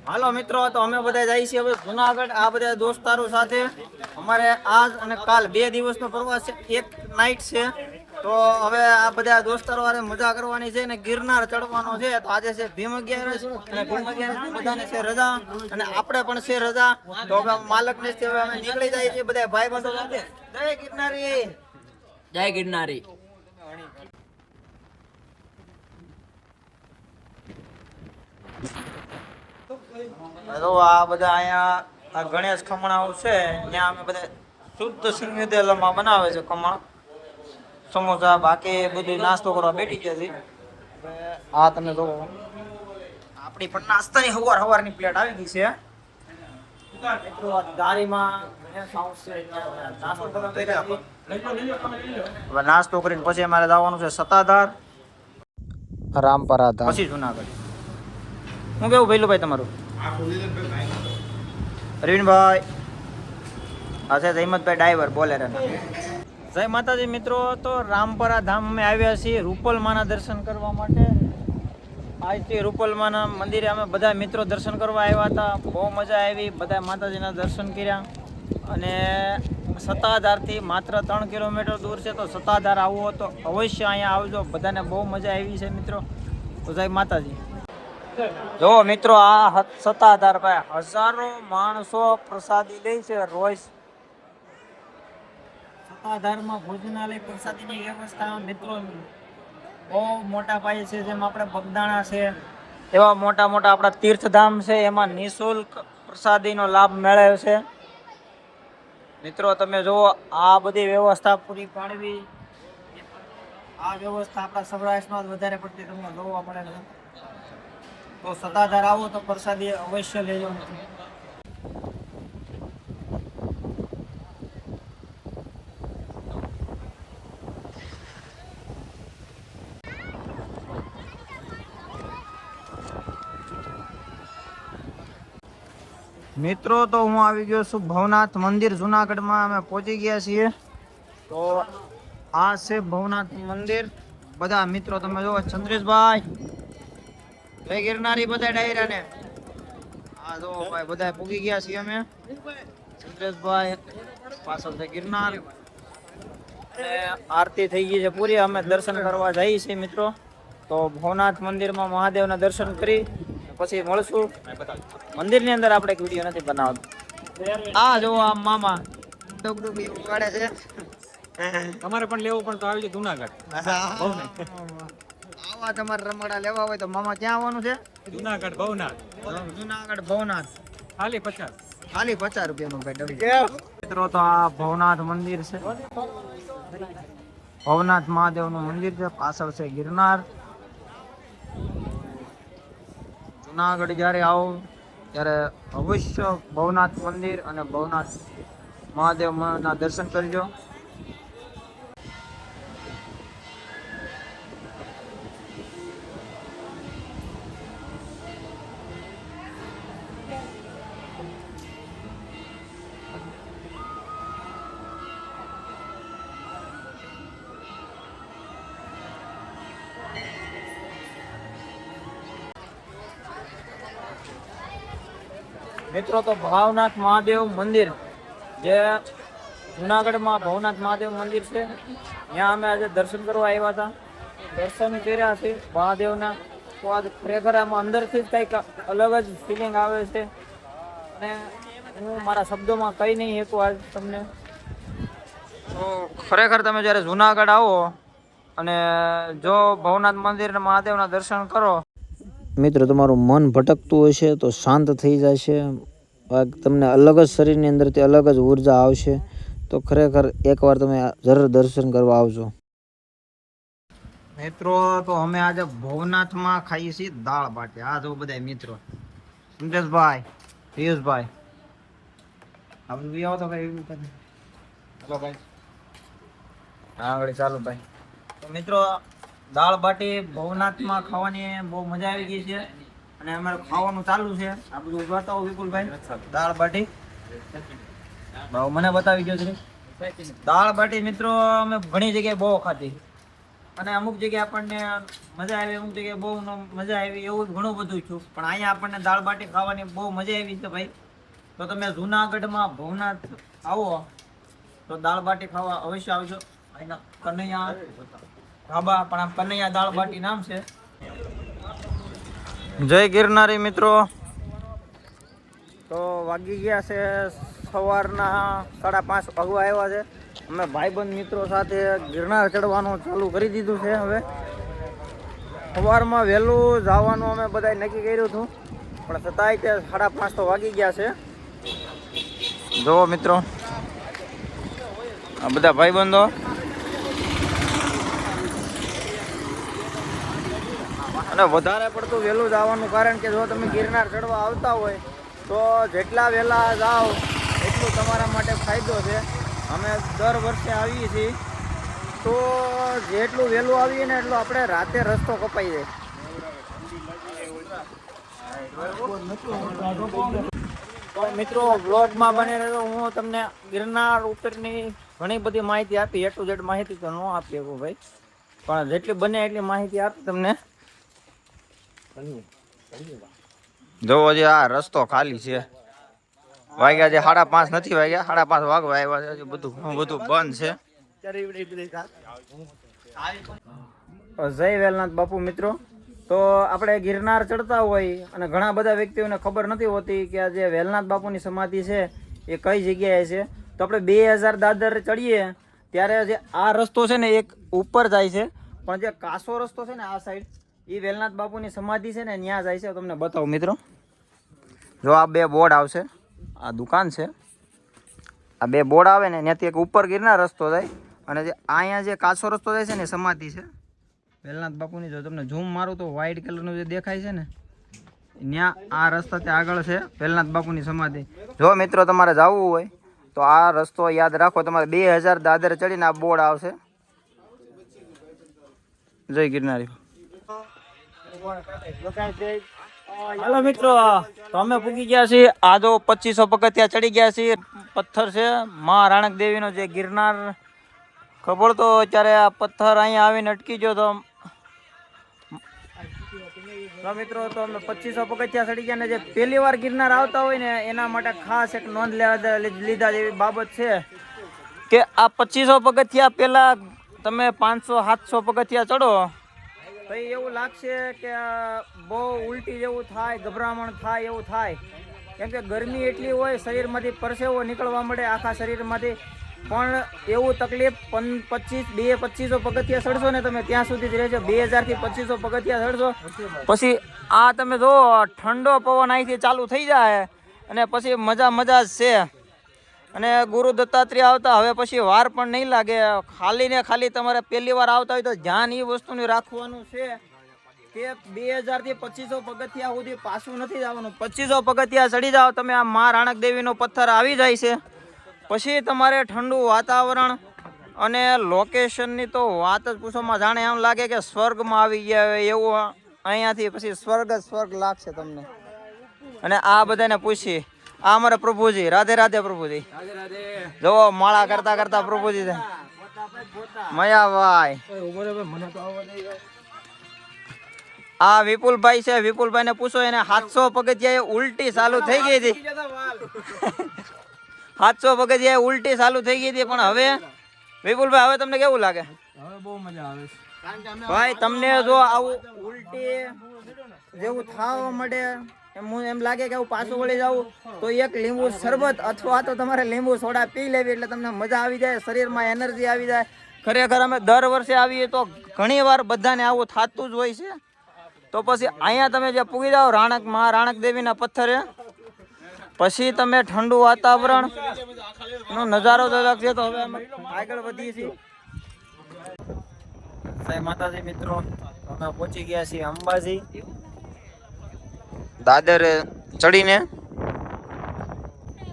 હાલો મિત્રો, તો અમે બધા જઈએ છીએ હવે જુનાગઢ આ બધા દોસ્તારો સાથે. અમારે આજ અને કાલ 2 દિવસનો પ્રવાસ છે, એક નાઈટ છે. તો હવે આ બધા દોસ્તારો હારે મજા કરવાની છે ને ગિરનાર ચડવાનો છે. તો આજે છે ભીમ 11 અને ભીમ 11 બધાને છે રજા અને આપણે પણ છે રજા. તો હવે માલક ને હવે અમે નીકળી જઈએ છીએ બધા ભાઈબંધો સાથે. જય ગિરનારી, જય ગિરનારી. આ બધા અહીંયા આ ગણેશ ખમણાઓ છે, ત્યાં અમે બધા શુદ્ધ સિંગતેલમાં બનાવે છે ખમણ સમોસા, બાકી બધું નાસ્તો કરવા બેઠી ગયા છે. આ તમે જો આપણી પણ નાસ્તાની હવારની પ્લેટ આવી ગઈ છે. મિત્રો ગાડીમાં નાસ્તો કરીને પછી અમારે જવાનું છે સત્તાધાર, રામપરા ધામ, પછી જુનાગઢ. હું કેવું ભઈલું ભાઈ તમારું? અરવિંદભાઈ આ છે જયમતભાઈ ડ્રાઈવર બોલેરો. જય માતાજી મિત્રો. તો રામપરા ધામ અમે આવ્યા છીએ રૂપલમાના દર્શન કરવા માટે. આજથી રૂપલમાના મંદિરે અમે બધા મિત્રો દર્શન કરવા આવ્યા હતા. બહુ મજા આવી, બધા માતાજીના દર્શન કર્યા. અને સત્તાધારથી માત્ર 3 કિલોમીટર દૂર છે. તો સત્તાધાર આવવો તો અવશ્ય અહીંયા આવજો, બધાને બહુ મજા આવી છે મિત્રો. તો જય માતાજી. જો મિત્રો આ સત્તાધાર ભાઈ હજારો માણસો પ્રસાદી લે છે રોજ. સત્તાધારમાં ભોજનાલય પ્રસાદીની વ્યવસ્થા મિત્રો બહુ મોટા પાયે છે. જેમ આપણે બગદાણા છે એવા મોટા મોટા આપણા તીર્થધામ છે, એમાં નિઃશુલ્ક પ્રસાદીનો લાભ મેળવે છે. મિત્રો તમે જુઓ આ બધી વ્યવસ્થા પૂરી પાડવી, આ વ્યવસ્થા આપણા સૌરાષ્ટ્રમાં વધારે પડતી તમને જોવા મળે છે. તો સત્તાધાર આવો તો પ્રસાદી અવશ્ય લેજો. મિત્રો તો હું આવી ગયો છું ભવનાથ મંદિર જુનાગઢમાં. અમે પહોંચી ગયા છીએ. તો આ છે ભવનાથ મંદિર. બધા મિત્રો તમે જુઓ, ચંદ્રેશભાઈ જય ગિરનારી બધા ડાયરા ને આ જો ભાઈ બધા પૂગી ગયા છીએ અમે. ચંદ્રેશભાઈ પાછળ છે ગિરનાર. આરતી થઈ ગઈ છે પૂરી. અમે દર્શન કરવા જઈએ છીએ મિત્રો. તો ભવનાથ મંદિરમાં મહાદેવના દર્શન કરી પછી મળશું. મંદિરની અંદર આપણે એક વિડીયો નથી બનાવતો. આ જો આ મામા ડગડુગી ઉગાડે છે. તમારે પણ લેવું પણ તો આવી જુનાગઢ. આવા તમારે રમકડા લેવા હોય તો મામા ક્યાં આવવાનું છે? જુનાગઢ ભવનાથ. જુનાગઢ ભવનાથ. ખાલી 50. ખાલી 50 રૂપિયાનું ભાઈ. મિત્રો તો આ ભવનાથ મંદિર છે, ભવનાથ મહાદેવનું મંદિર છે. પાછળ છે ગિરનાર. જુનાગઢ જ્યારે આવો ત્યારે અવશ્ય ભવનાથ મંદિર અને ભવનાથ મહાદેવના દર્શન કરજો. મિત્રો તો ભવનાથ મહાદેવ મંદિર જે જુનાગઢમાં ભવનાથ મહાદેવ મંદિર છે, ત્યાં અમે આજે દર્શન કરવા આવ્યા હતા. દર્શન કર્યા છે મહાદેવના. તો આજ ખરેખર આમાં અંદરથી જ કંઈક અલગ જ ફિલિંગ આવે છે અને હું મારા શબ્દોમાં કહી નહીં શકું આજ તમને. તો ખરેખર તમે જ્યારે જુનાગઢ આવો અને જો ભવનાથ મંદિર અને મહાદેવના દર્શન કરો મિત્રો, તમારું મન ભટકતું હશે તો શાંત થઈ જશે. તમને અલગ જ શરીરની અંદરથી અલગ જ ઉર્જા આવશે. તો ખરેખર એકવાર તમે જરૂર દર્શન કરવા આવજો મિત્રો. તો અમે આજે ભવનાથમાં ખાઈએ છીએ દાળ બાટી. આ જો બધા મિત્રો સુરેશભાઈ, પિયુષભાઈ આવો તો ભાઈ. ચાલો ભાઈ, આગળ ચાલો ભાઈ. તો મિત્રો દાળ બાટી ભવનાથમાં ખાવાની બહુ મજા આવી ગઈ છે અને અમારે ખાવાનું ચાલુ છે. આ બધું બતાવો વિપુલભાઈ. દાળ બાટી મને બતાવી ગયો છે. દાળ બાટી મિત્રો અમે ઘણી જગ્યાએ બહુ ખાધી. અને અમુક જગ્યાએ આપણને મજા આવી, અમુક જગ્યાએ બહુ મજા આવી, એવું ઘણું બધું છું. પણ અહીંયા આપણને દાળ બાટી ખાવાની બહુ મજા આવી છે ભાઈ. તો તમે જુનાગઢમાં ભવનાથ આવો તો દાળ બાટી ખાવા અવશ્ય આવજો. અહીંના કનૈયા ઢાબા, પણ આ કનૈયા દાળ બાટી નામ છે. જય ગિરનારી મિત્રો. તો વાગી ગયા છે સવારના 5:30 વાગવા આવ્યા છે. અમે ભાઈબંધ મિત્રો સાથે ગિરનાર ચડવાનું ચાલુ કરી દીધું છે. હવે સવારમાં વહેલું જવાનું અમે બધાએ નક્કી કર્યું હતું, પણ છતાંય તે 5:30 તો વાગી ગયા છે. જુઓ મિત્રો, આ બધા ભાઈબંધો અને વધારે પડતું વહેલું જવાનું કારણ કે જો તમે ગિરનાર ચડવા આવતા હોય તો જેટલા વહેલા જાઓ એટલું તમારા માટે ફાયદો છે. અમે દર વર્ષે આવીએ છીએ, તો જેટલું વહેલું આવીએ ને એટલું આપણે રાતે રસ્તો કપાઈ જાય. તો મિત્રો બ્લોગમાં બની રહ્યો, હું તમને ગિરનાર ઉપરની ઘણી બધી માહિતી આપી. A to Z માહિતી તો ન આપી શકું ભાઈ, પણ જેટલી બને એટલી માહિતી આપી તમને. જોવો જે આ રસ્તો ખાલી છે. વાગ્યા છે 5:30 નથી વાગ્યા, 5:30 વાગવા આવ્યા છે. બધું બંધ છે. જય વેલનાથ બાપુ મિત્રો. તો આપણે ગિરનાર ચડતા હોય અને ઘણા બધા વ્યક્તિઓને ખબર નથી હોતી કે આ જે વેલનાથ બાપુની સમાધિ છે એ કઈ જગ્યાએ છે. તો આપણે 2000 દાદર ચડીએ ત્યારે જે આ રસ્તો છે ને એક ઉપર જાય છે, પણ જે કાસો રસ્તો છે ને આ સાઈડ એ વેલનાથ બાપુની સમાધિ છે ને ત્યાં જાય છે. તમને બતાવું મિત્રો, જો આ 2 બોર્ડ આવશે, આ દુકાન છે, આ 2 બોર્ડ આવે ને ત્યાંથી એક ઉપર ગિરનાર રસ્તો જાય, અને જે અહીંયા જે કાચો રસ્તો જાય છે ને સમાધિ છે વેલનાથ બાપુની. જો તમને ઝૂમ મારું તો વ્હાઈટ કલરનું જે દેખાય છે ને ત્યાં આ રસ્તાથી આગળ છે વેલનાથ બાપુની સમાધિ. જો મિત્રો તમારે જવું હોય તો આ રસ્તો યાદ રાખો. તમારે 2000 દાદર ચડીને આ બોર્ડ આવશે. જય ગિરનારી. હાલો મિત્રો, તો અમે પૂગી ગયા છીએ. આ જો 2500 પગથિયા ચડી ગયા છીએ. પથ્થર છે મા રાણક દેવીનો, જે ગિરનાર ખબર તો અત્યારે આ પથ્થર અહીંયા આવીને અટકી ગયો તો મિત્રો. તો અમે 2500 પગથિયા ચડી ગયા ને જે પહેલી વાર ગિરનાર આવતા હોય ને એના માટે ખાસ એક નોંધ લીધા જેવી બાબત છે કે આ 2500 પગથિયા પહેલા તમે 500-700 પગથિયા ચડો તો એવું લાગશે કે બહુ ઉલટી જેવું થાય, ગભરામણ થાય એવું થાય. કેમ કે ગરમી એટલી હોય, શરીરમાંથી પરસેવો નીકળવા મળે આખા શરીરમાંથી. પણ એવું તકલીફ 2500 પગથિયા ચડશો ને તમે ત્યાં સુધી જ રહેજો. 2000 થી 2500 પગથિયા ચડશો પછી આ તમે જો ઠંડો પવન અહીંથી ચાલુ થઈ જાય અને પછી મજા જ છે. અને ગુરુ દત્તાત્રેય આવતા હવે પછી વાર પણ નહીં લાગે. ખાલી ને ખાલી તમારે પહેલી વાર આવતા હોય તો ધ્યાન એ વસ્તુનું રાખવાનું છે કે 2000 થી 2500 પગથિયા સુધી પાછું નથી જવાનું. 2500 પગથિયા ચડી જાઓ તમે, આ મા રાણક દેવીનો પથ્થર આવી જાય છે. પછી તમારે ઠંડુ વાતાવરણ અને લોકેશનની તો વાત જ પૂછવામાં, જાણે એમ લાગે કે સ્વર્ગમાં આવી ગયા હોય એવું. અહીંયાથી પછી સ્વર્ગ લાગશે તમને. અને આ બધાને પૂછી, આ અમારા પ્રભુજી, રાધે રાધે પ્રભુજી. જોવો માળા કરતા પ્રભુજી છે. મયાભાઈ, આ વિપુલભાઈ છે. વિપુલભાઈ ને પૂછો, એને 700 પગથિયા ઉલટી ચાલુ થઈ ગઈ હતી. 700 પગથિયા ઉલટી ચાલુ થઈ ગઈ હતી. પણ હવે વિપુલભાઈ, હવે તમને કેવું લાગે? હવે બહુ મજા આવે છે ભાઈ. તમને જો આવું ઉલટી જેવું થવા મળે એમ લાગે કે પાછું વળી જાવું તો એક લીંબુ શરબત અથવા તો તમારે લીંબુ સોડા પી લેવી એટલે તમને મજા આવી જાય, શરીરમાં એનર્જી આવી જાય. ખરેખર અમે દર વર્ષે આવીએ તો ઘણી વાર બધાને આવું થતું જ હોય છે. તો પછી અહીંયા તમે જે પૂગી જાઓ મા રાણક દેવીના પથ્થરે, પછી તમે ઠંડુ વાતાવરણ નો નજારો તો અલગ છે. તો હવે અમે આગળ વધીએ છીએ. જય માતાજી મિત્રો, અમે પહોંચી ગયા છીએ અંબાજી દાદર ચડીને.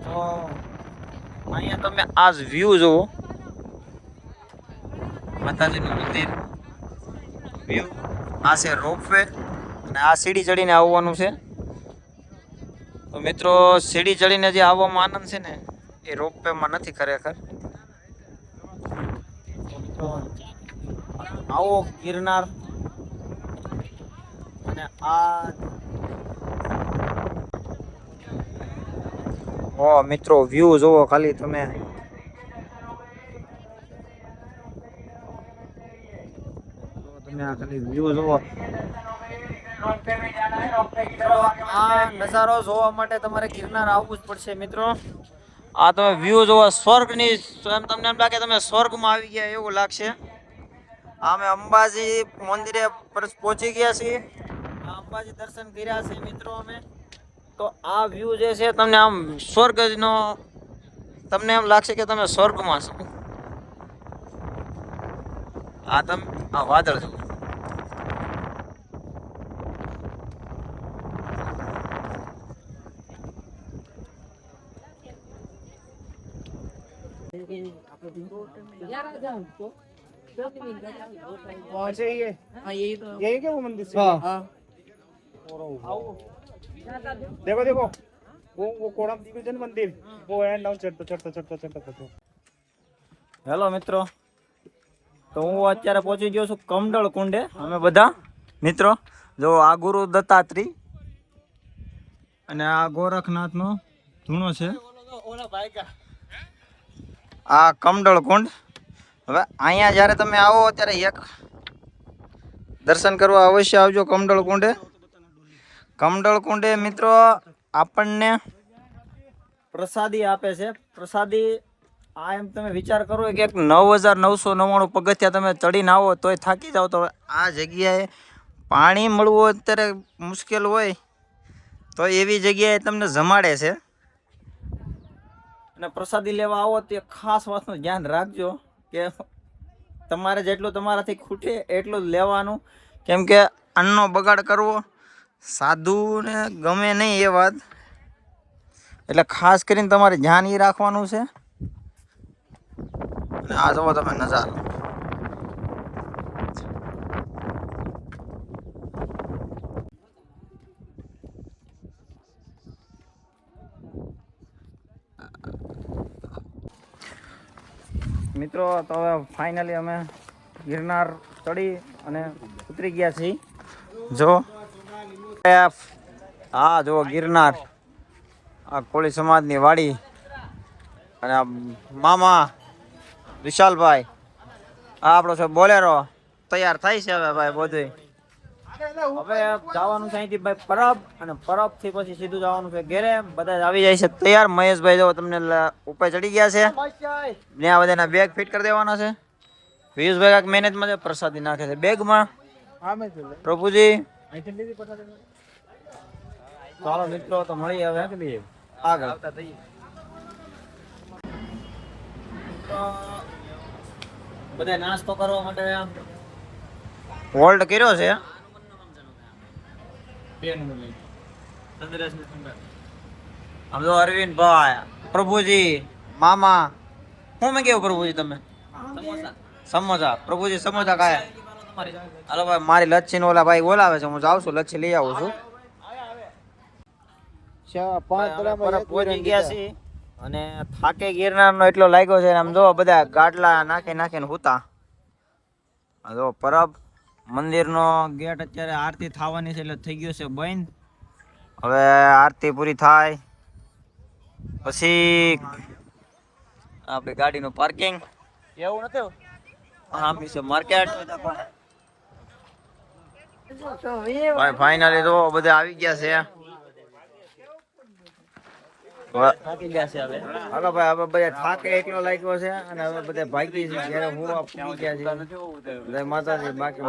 તો અહીંયા તમે આ વ્યૂ જુઓ, માતાજીનું મંદિર વ્યૂ. આ છે રોપવે અને આ સીડી ચડીને આવવાનું છે. તો મિત્રો, સીડી ચડીને જે આવવામાં આનંદ છે ને એ રોપવેમાં નથી ખરેખર. આવો ગિરનાર. અને આ મિત્રો વ્યૂ જોવો ખાલી તમે. તમે આ ખાલી વ્યૂ જોવો. આ નજારો જોવા માટે તમારે ગિરનાર આવવું જ પડશે મિત્રો. આ તમે વ્યૂ જોવો સ્વર્ગની, એમ તમને એમ લાગે તમે સ્વર્ગમાં આવી ગયા એવું લાગશે. અમે અંબાજી મંદિરે પહોંચી ગયા છીએ. અંબાજી દર્શન કર્યા છે મિત્રો અમે. તો આ વ્યૂ જે છે તમને આમ સ્વર્ગનો, તમને એમ લાગશે કે તમે સ્વર્ગમાં છો. આ તમે આ વાદળ જુઓ. यही क्या वो मंदिर से? हाँ। देखो देखो वो कोड़म दिग्विजय मंदिर वो है डाउन चढ़ता. હેલો મિત્રો, તો હું અત્યારે પહોંચી ગયો છું કમંડળ કુંડે. અમે બધા મિત્રો જો આ ગુરુ દત્તાત્રી અને આ ગોરખનાથનો ધૂણો છે. આ કમંડળ કુંડ. હવે અહીંયા જ્યારે તમે આવો ત્યારે એક દર્શન કરવા અવશ્ય આવજો કમંડળ કુંડે. કમંડળ કુંડે મિત્રો આપણને પ્રસાદી આપે છે. પ્રસાદી આ એમ તમે વિચાર કરો કે 9,999 પગથિયા તમે ચડીને આવો તોય થાકી જાઓ. તો આ જગ્યાએ પાણી મળવું અત્યારે મુશ્કેલ હોય તો એવી જગ્યાએ તમને જમાડે છે. અને પ્રસાદી લેવા આવો તે ખાસ વાતનું ધ્યાન રાખજો કે તમારે જેટલું તમારાથી ખૂટે એટલું જ લેવાનું. કેમ કે અન્નનો બગાડ કરવો સાધુને ગમે નહીં એ વાત. એટલે ખાસ કરીને તમારે ધ્યાન એ રાખવાનું છે. અને આ જુઓ તમે નજારો. મિત્રો તો હવે ફાઇનલી અમે ગિરનાર ચડી અને ઉતરી ગયા છીએ. જો હા જો ગિરનાર, આ કોળી સમાજની વાડી અને આ મામા વિશાલભાઈ, આ આપણો છે બોલેરો તૈયાર થાય છે હવે ભાઈ બધું. હવે જવાનું છે અહીંથી ભાઈ પરબ, અને પરબ થી પછી સીધું જવાનું છે ઘેરે. બધા જ આવી જાય છે તૈયાર. મહેશભાઈ જો તમને ઉપર ચડી ગયા છે. ત્યાં બધાના બેગ ફિટ કરી દેવાના છે. પિયુષભાઈ કાંઈક મહેનતમાં પ્રસાદી નાખે છે બેગમાં. પ્રભુજી ચાલો મિત્રો તો મળીએ હવે આગળ. બધા નાસ્તો કરવા માટે હોલ્ડ કર્યો છે. આમ તો અરવિંદભાઈ, પ્રભુજી, મામા, શું મેં કેવું પ્રભુજી તમે સમોસા. પ્રભુજી સમોસા ખાયા. હાલો ભાઈ મારી લચ્છી નો ઓલા ભાઈ બોલાવે છે, હું જાઉં છું લચ્છી લઈ આવું છું. પહોંચી ગયા છીએ અને થાકે ગિરનારનો એટલો લાગ્યો છે. આમ જો બધા ગાટલા નાખીને હુતા. જો પરબ મંદિરનો ગેટ અત્યારે આરતી થવાની છે એટલે થઈ ગયો છે બંધ. હવે આરતી પૂરી થાય પછી આપણી ગાડીનું પાર્કિંગ એવું નથી. હા છે માર્કેટ. ફાઇનલી તો બધા આવી ગયા છે. થાકી ગયા છે હવે. હાલો ભાઈ હવે બધા થાકે એટલો લાગ્યો છે અને હવે બધા ભાગી છે ઘરે. હું પૂરી ગયા છે. જય માતાજી. બાકી